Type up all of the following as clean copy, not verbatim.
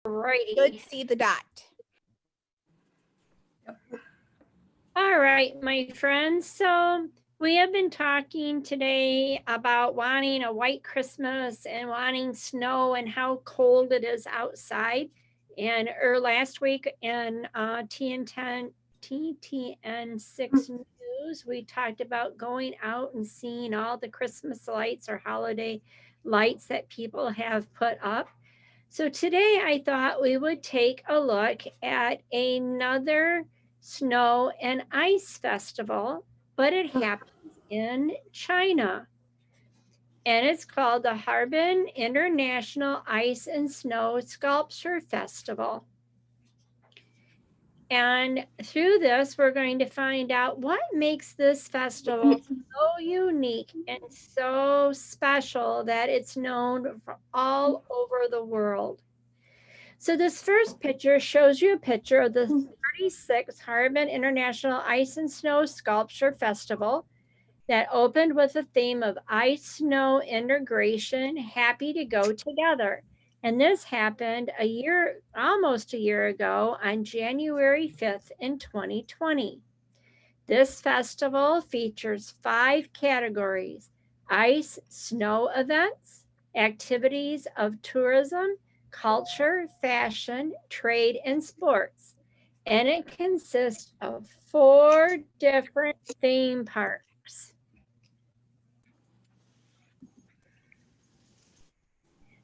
righty. Good, see the dot. All right, my friends. So we have been talking today about wanting a white Christmas and wanting snow and how cold it is outside. And last week in TTN6 News, we talked about going out and seeing all the Christmas lights or holiday lights that people have put up. So today I thought we would take a look at another snow and ice festival, but it happens in China. And it's called the Harbin International Ice and Snow Sculpture Festival. And through this, we're going to find out what makes this festival so unique and so special that it's known for all over the world. So this first picture shows you a picture of the 36th Harbin International Ice and Snow Sculpture Festival that opened with the theme of ice-snow integration, happy to go together. And this happened almost a year ago on January 5th in 2020. This festival features 5 categories: ice, snow events, activities of tourism, culture, fashion, trade, and sports. And it consists of 4 different theme parks.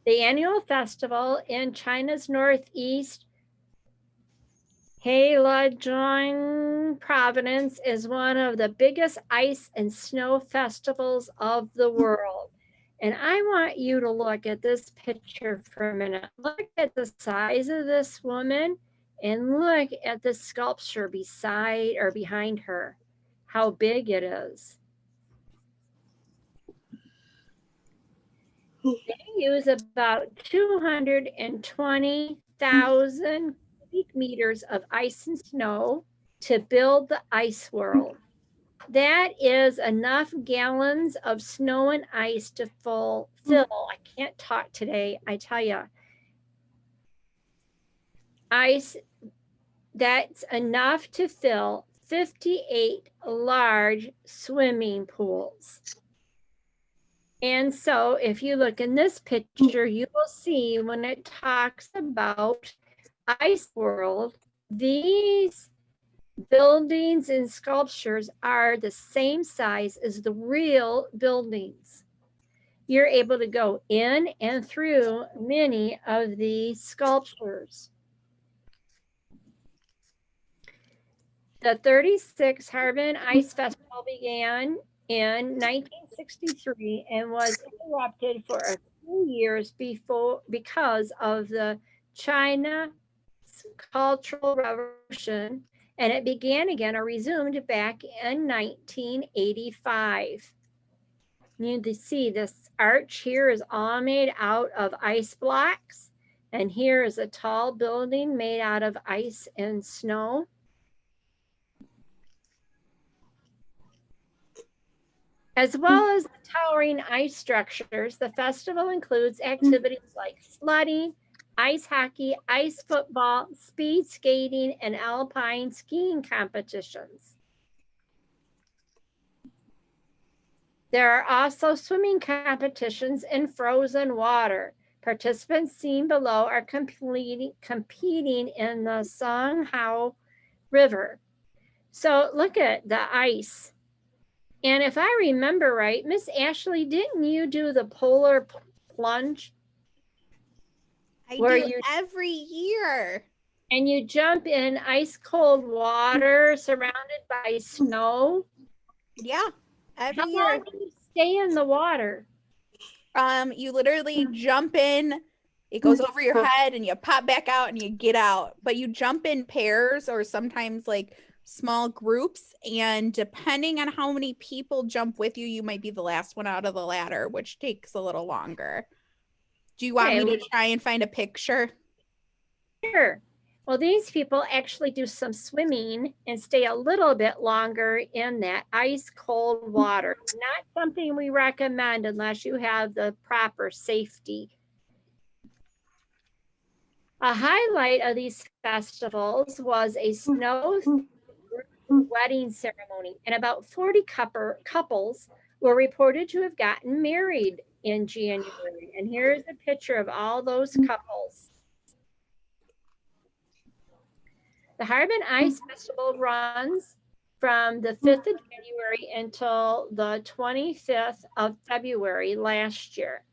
The annual festival in China's northeast Heilongjiang province is one of the biggest ice and snow festivals of the world. And I want you to look at this picture for a minute. Look at the size of this woman and look at the sculpture beside or behind her, how big it is. They use about 220,000 cubic meters of ice and snow to build the ice world. That is enough gallons of snow and ice to fill. I can't talk today, I tell you. Ice, that's enough to fill 58 large swimming pools. And so if you look in this picture, you will see when it talks about Ice World, these buildings and sculptures are the same size as the real buildings. You're able to go in and through many of these sculptures. The 36th Harbin Ice Festival began in 1963 and was interrupted for a few years because of the China Cultural Revolution, and it began again or resumed back in 1985. You can see this arch here is all made out of ice blocks, and here is a tall building made out of ice and snow. As well as the towering ice structures, the festival includes activities like sledding, ice hockey, ice football, speed skating, and alpine skiing competitions. There are also swimming competitions in frozen water. Participants seen below are competing in the Songhao River. So look at the ice. And if I remember right, Miss Ashley, didn't you do the polar plunge? I do every year. And you jump in ice cold water surrounded by snow? Yeah, every year. How long do you stay in the water? You literally jump in, it goes over your head and you pop back out and you get out. But you jump in pairs or sometimes like small groups, and depending on how many people jump with you, you might be the last one out of the ladder, which takes a little longer. Do you want me to try and find a picture? Sure. Well, these people actually do some swimming and stay a little bit longer in that ice cold water. Not something we recommend unless you have the proper safety. A highlight of these festivals was a snow wedding ceremony, and about 40 couples were reported to have gotten married in January. And here's a picture of all those couples. The Harbin Ice Festival runs from the 5th of January until the 25th of February last year.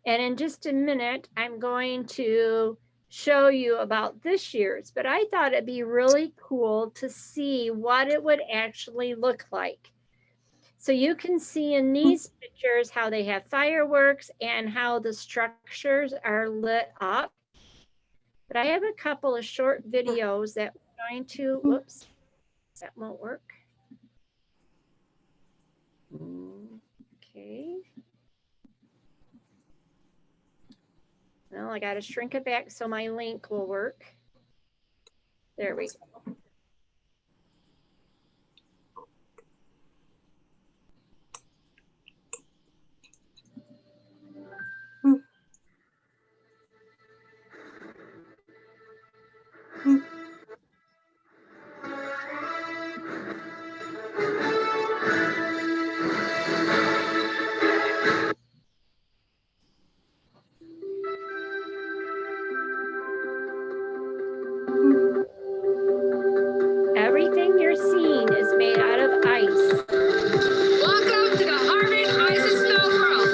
And in just a minute, I'm going to show you about this year's, but I thought it'd be really cool to see what it would actually look like. So you can see in these pictures how they have fireworks and how the structures are lit up. But I have a couple of short videos that we're going to, whoops, that won't work. Okay. Well, I got to shrink it back so my link will work. There we go. Everything you're seeing is made out of ice. Welcome to the Harbin Ice and Snow World.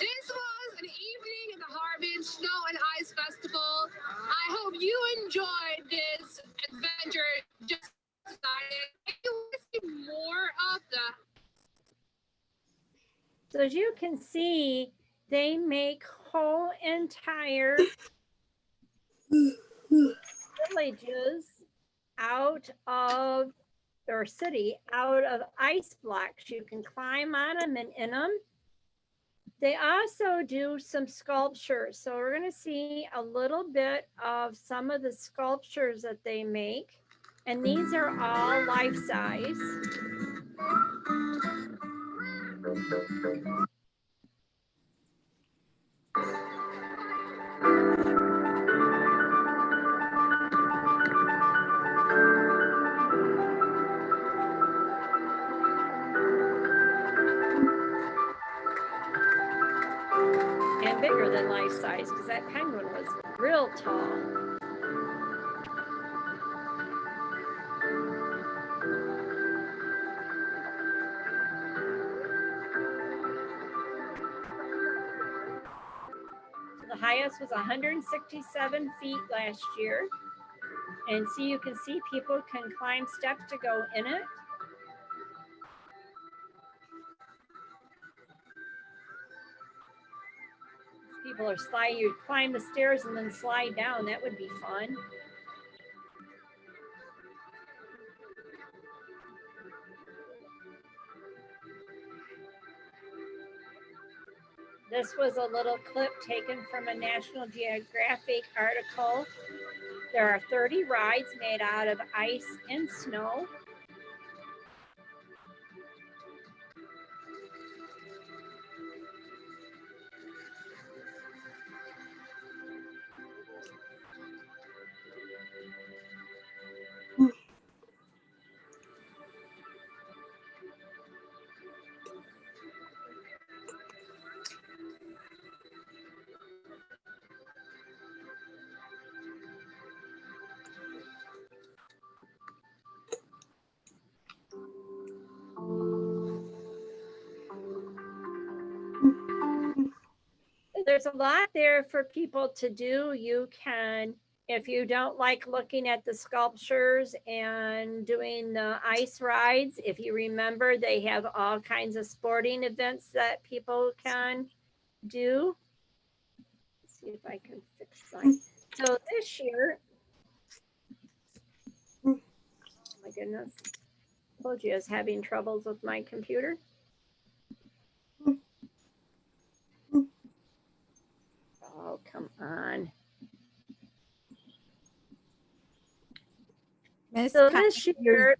This was an evening at the Harbin Snow and Ice Festival. I hope you enjoyed this adventure just as I did. If you want to see more of the So as you can see, they make whole entire villages out of or city out of ice blocks. You can climb on them and in them. They also do some sculptures. So we're going to see a little bit of some of the sculptures that they make. And these are all life size. And bigger than life size because that penguin was real tall. The highest was 167 feet last year. And see, you can see people can climb steps to go in it. People are sliding, you climb the stairs and then slide down. That would be fun. This was a little clip taken from a National Geographic article. There are 30 rides made out of ice and snow. There's a lot there for people to do. You can, if you don't like looking at the sculptures and doing the ice rides, if you remember, they have all kinds of sporting events that people can do. Let's see if I can fix that. So this year, oh my goodness, I told you I was having troubles with my computer. Oh, come on. So this year,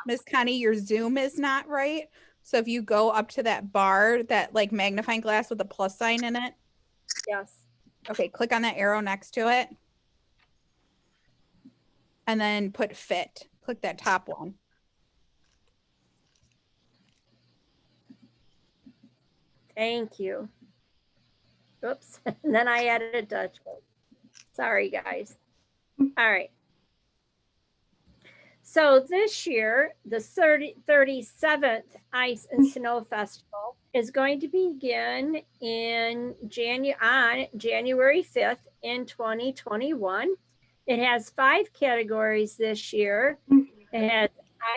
Miss Connie, your Zoom is not right. So if you go up to that bar, that like magnifying glass with a plus sign in it. yes. Okay, click on that arrow next to it. And then put fit. Click that top one. Thank you. Oops. And then I added Dutch. Sorry, guys. All right. So this year, the 37th Ice and Snow Festival is going to begin on January 5th in 2021. It has 5 categories this year. It has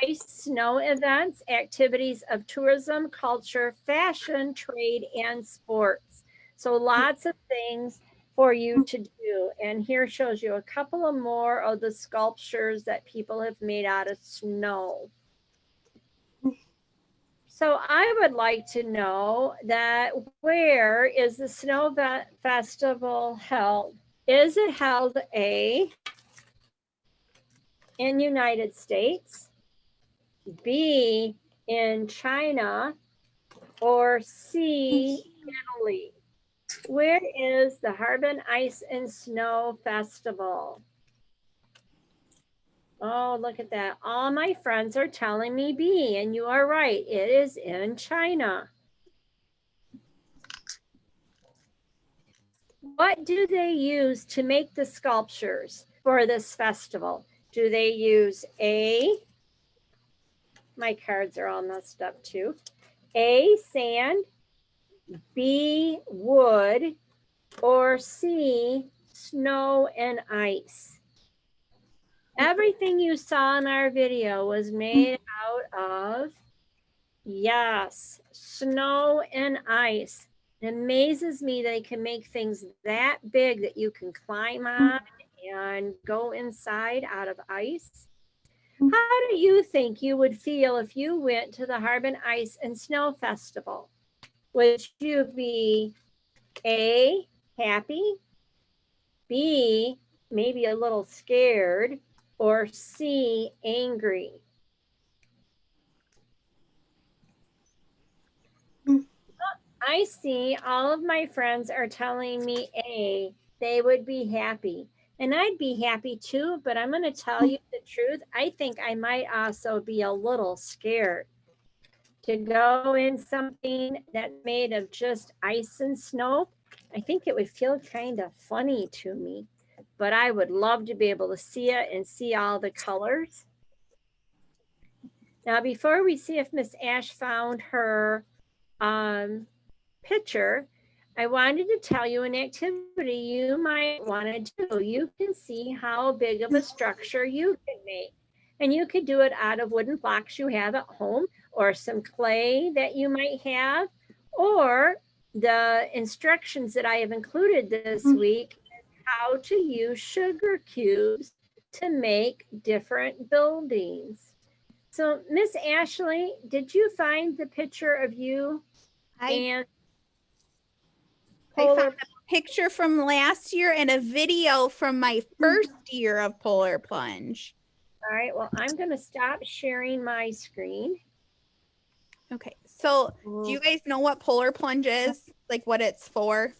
ice, snow events, activities of tourism, culture, fashion, trade, and sports. So lots of things for you to do. And here shows you a couple of more of the sculptures that people have made out of snow. So I would like to know that where is the Snow Festival held? Is it held A, in United States, B, in China, or C, Italy? Where is the Harbin Ice and Snow Festival? Oh, look at that. All my friends are telling me B, and you are right. It is in China. What do they use to make the sculptures for this festival? Do they use A, my cards are all messed up too, A, sand, B, wood, or C, snow and ice? Everything you saw in our video was made out of, yes, snow and ice. It amazes me they can make things that big that you can climb on and go inside out of ice. How do you think you would feel if you went to the Harbin Ice and Snow Festival? Would you be A, happy, B, maybe a little scared, or C, angry? I see all of my friends are telling me A, they would be happy. And I'd be happy too, but I'm going to tell you the truth. I think I might also be a little scared to go in something that's made of just ice and snow. I think it would feel kind of funny to me, but I would love to be able to see it and see all the colors. Now, before we see if Miss Ash found her um, picture, I wanted to tell you an activity you might want to do. You can see how big of a structure you can make. And you could do it out of wooden blocks you have at home, or some clay that you might have, or the instructions that I have included this week, how to use sugar cubes to make different buildings. So, Miss Ashley, did you find the picture of you I and I found polar? a picture from last year and a video from my first year of polar plunge. All right, well, I'm going to stop sharing my screen. Okay, so do you guys know what polar plunge is? Like what it's for?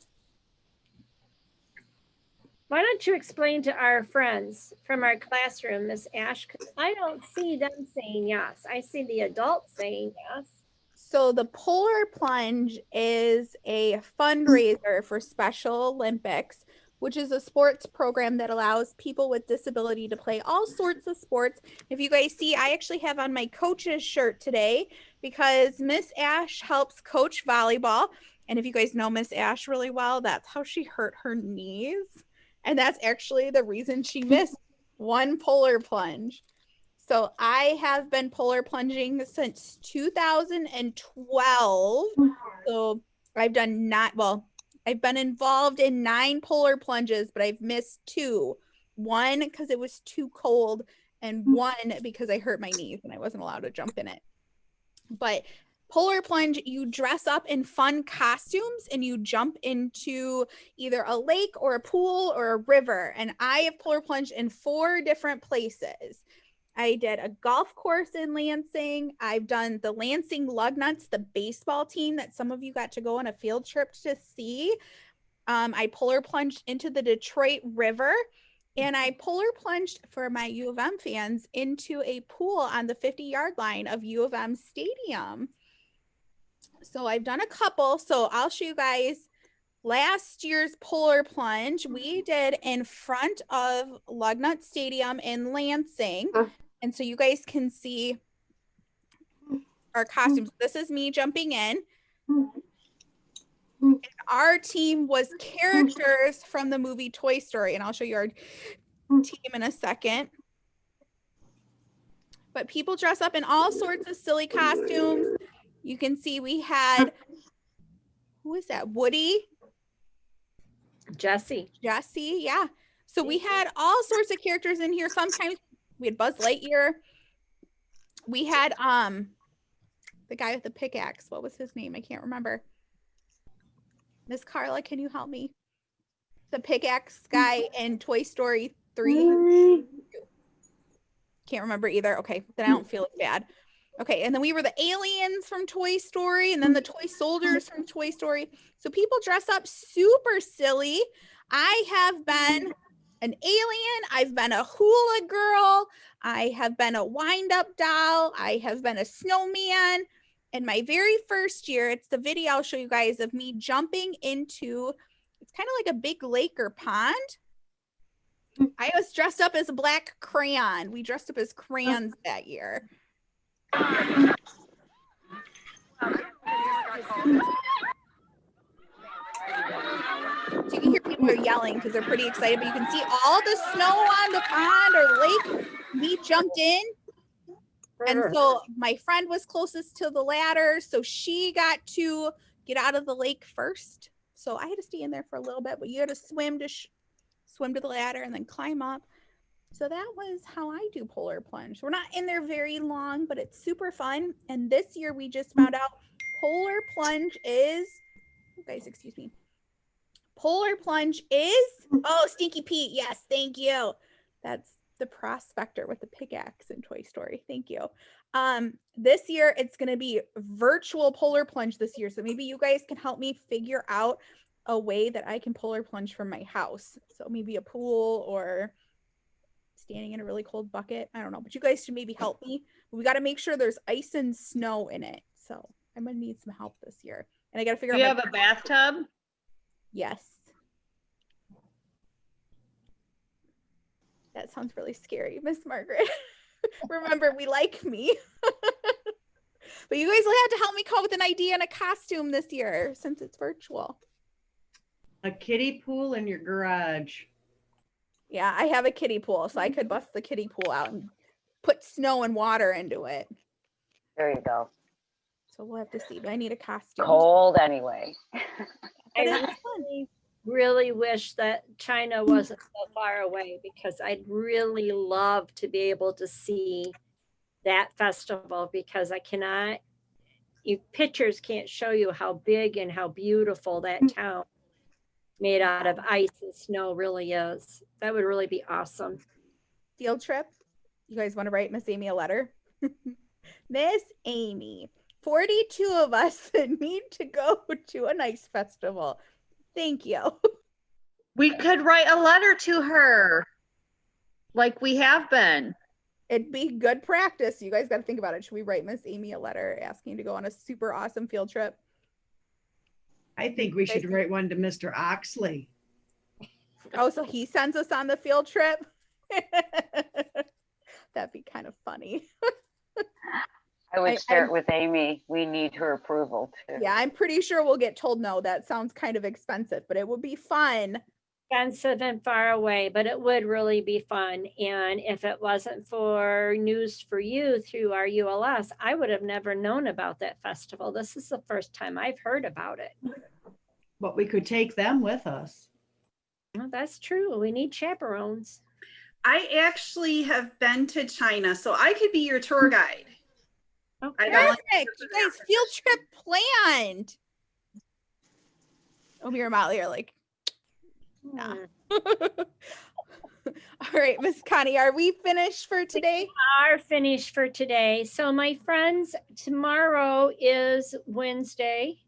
Why don't you explain to our friends from our classroom, Miss Ash? Because I don't see them saying yes. I see the adults saying yes. So the polar plunge is a fundraiser for Special Olympics, which is a sports program that allows people with disability to play all sorts of sports. If you guys see, I actually have on my coach's shirt today because Miss Ash helps coach volleyball. And if you guys know Miss Ash really well, that's how she hurt her knees. And that's actually the reason she missed one polar plunge. So I have been polar plunging since 2012. So I've done not, well, I've been involved in 9 polar plunges, but I've missed 2. One because it was too cold, and one because I hurt my knees and I wasn't allowed to jump in it. But polar plunge, you dress up in fun costumes and you jump into either a lake or a pool or a river. And I have polar plunged in 4 different places. I did a golf course in Lansing. I've done the Lansing Lugnuts, the baseball team that some of you got to go on a field trip to see. I polar plunged into the Detroit River, and I polar plunged for my U of M fans into a pool on the 50-yard line of U of M Stadium. So I've done a couple. So I'll show you guys last year's polar plunge we did in front of Lugnut Stadium in Lansing. And so you guys can see our costumes. This is me jumping in. And our team was characters from the movie Toy Story. And I'll show you our team in a second. But people dress up in all sorts of silly costumes. You can see we had, who is that? Woody? Jesse. Jesse, yeah. So we had all sorts of characters in here. Sometimes we had Buzz Lightyear. We had the guy with the pickaxe. What was his name? I can't remember. Miss Carla, can you help me? The pickaxe guy in Toy Story 3. Can't remember either. Okay, then I don't feel as bad. Okay, and then we were the aliens from Toy Story, and then the toy soldiers from Toy Story. So people dress up super silly. I have been an alien. I've been a hula girl. I have been a wind-up doll. I have been a snowman. In my very first year, it's the video I'll show you guys of me jumping into, it's kind of like a big lake or pond. I was dressed up as a black crayon. We dressed up as crayons that year. So you can hear people are yelling because they're pretty excited, but you can see all the snow on the pond or lake. We jumped in. And so my friend was closest to the ladder, so she got to get out of the lake first. So I had to stay in there for a little bit, but you had to swim to the ladder and then climb up. So that was how I do polar plunge. We're not in there very long, but it's super fun. And this year we just found out polar plunge is, guys, excuse me. Polar plunge is, oh, Stinky Pete. Yes, thank you. That's the prospector with the pickaxe in Toy Story. Thank you. This year it's going to be virtual polar plunge this year. So maybe you guys can help me figure out a way that I can polar plunge from my house. So maybe a pool or standing in a really cold bucket. I don't know, but you guys should maybe help me. We got to make sure there's ice and snow in it. So I'm going to need some help this year. And I got to figure out. Do you have a bathtub? Yes. That sounds really scary, Miss Margaret. Remember, we like me. But you guys will have to help me come up with an idea and a costume this year since it's virtual. A kiddie pool in your garage. Yeah, I have a kiddie pool, so I could bust the kiddie pool out and put snow and water into it. There you go. So we'll have to see, but I need a costume. Cold anyway. I really wish that China wasn't so far away because I'd really love to be able to see that festival because I cannot, pictures can't show you how big and how beautiful that town made out of ice and snow really is. That would really be awesome. Field trip. You guys want to write Miss Amy a letter? Miss Amy, 42 of us need to go to an ice festival. Thank you. We could write a letter to her like we have been. It'd be good practice. You guys got to think about it. Should we write Miss Amy a letter asking to go on a super awesome field trip? I think we should write one to Mr. Oxley. Oh, so he sends us on the field trip? That'd be kind of funny. I would start with Amy. We need her approval too. Yeah, I'm pretty sure we'll get told no. That sounds kind of expensive, but it would be fun. Expensive and far away, but it would really be fun. And if it wasn't for News2You through our ULS, I would have never known about that festival. This is the first time I've heard about it. But we could take them with us. Well, that's true. We need chaperones. I actually have been to China, so I could be your tour guide. Okay. Perfect. You guys, field trip planned. Omi or Molly are like, nah. All right, Miss Connie, are we finished for today? We are finished for today. So my friends, tomorrow is Wednesday.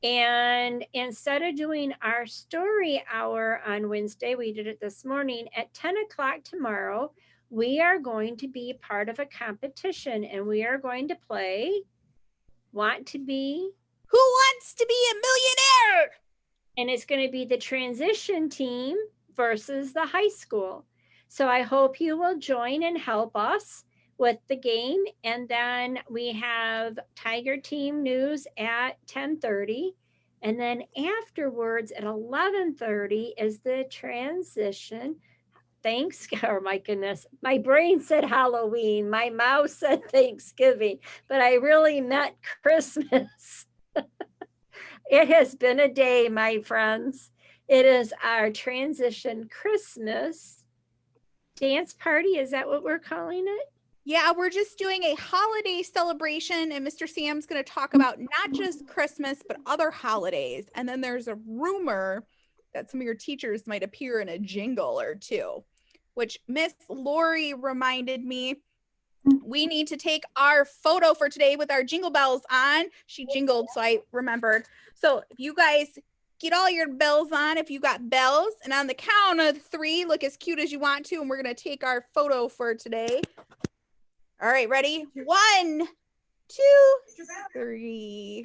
And instead of doing our story hour on Wednesday, we did it this morning at 10 o'clock tomorrow. We are going to be part of a competition and we are going to play Want to Be. Who Wants to Be a Millionaire? And it's going to be the transition team versus the high school. So I hope you will join and help us with the game. And then we have Tiger Team News at 10:30. And then afterwards at 11:30 is the transition. Thanks, oh my goodness. My brain said Halloween. My mouth said Thanksgiving, but I really meant Christmas. It has been a day, my friends. It is our transition Christmas dance party. Is that what we're calling it? Yeah, we're just doing a holiday celebration, and Mr. Sam's going to talk about not just Christmas, but other holidays. And then there's a rumor that some of your teachers might appear in a jingle or two, which Miss Lori reminded me we need to take our photo for today with our jingle bells on. She jingled, so I remembered. So if you guys get all your bells on, if you got bells, and on the count of 3, look as cute as you want to, and we're going to take our photo for today. All right, ready? 1, 2, 3.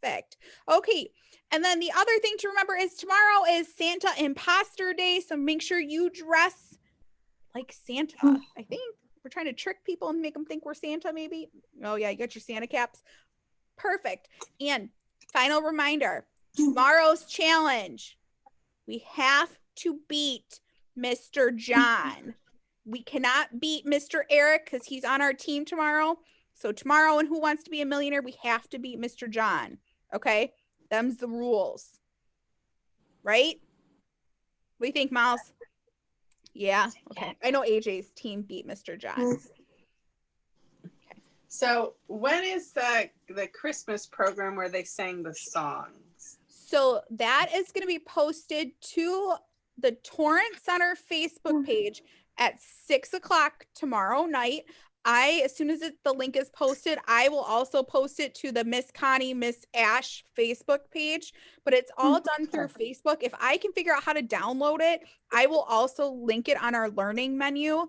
Perfect. Okay. And then the other thing to remember is tomorrow is Santa Imposter Day. So make sure you dress like Santa. I think we're trying to trick people and make them think we're Santa, maybe. Oh, yeah, you got your Santa caps. Perfect. And final reminder, tomorrow's challenge, we have to beat Mr. John. We cannot beat Mr. Eric because he's on our team tomorrow. So tomorrow in Who Wants to Be a Millionaire, we have to beat Mr. John. Okay? Them's the rules. Right? What do you think, Miles? Yeah. Okay. I know AJ's team beat Mr. John. So when is the Christmas program where they sang the songs? So that is going to be posted to the Torrent Center Facebook page at 6 o'clock tomorrow night. As soon as the link is posted, I will also post it to the Miss Connie, Miss Ash Facebook page, but it's all done through Facebook. If I can figure out how to download it, I will also link it on our learning menu,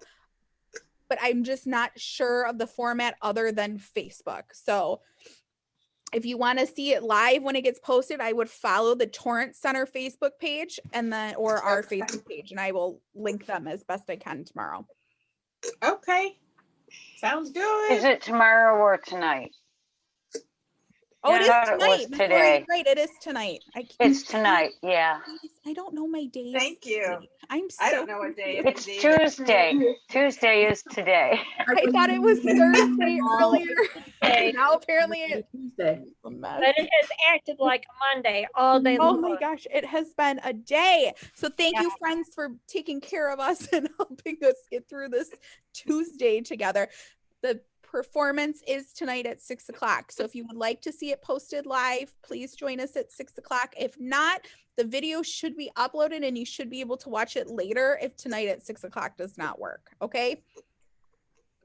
but I'm just not sure of the format other than Facebook. So if you want to see it live when it gets posted, I would follow the Torrent Center Facebook page or our Facebook page, and I will link them as best I can tomorrow. Okay. Sounds good. Is it tomorrow or tonight? Oh, it is I thought it tonight. was Victoria, today. you're right. It is tonight. It's tonight, yeah. I don't know my days. Thank you. I'm so I don't know what day it It's is either. Tuesday. Tuesday is today. I thought it was Thursday earlier. Now apparently it's Tuesday. a mess. But it has acted like a Monday all day Oh long. my gosh, it has been a day. So thank you, friends, for taking care of us and helping us get through this Tuesday together. The performance is tonight at 6 o'clock. So if you would like to see it posted live, please join us at 6 o'clock. If not, the video should be uploaded and you should be able to watch it later if tonight at 6 o'clock does not work. Okay.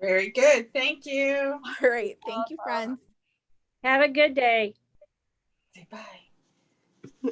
Very good. Thank you. All right. Thank you, friends. Have a good day. Say bye.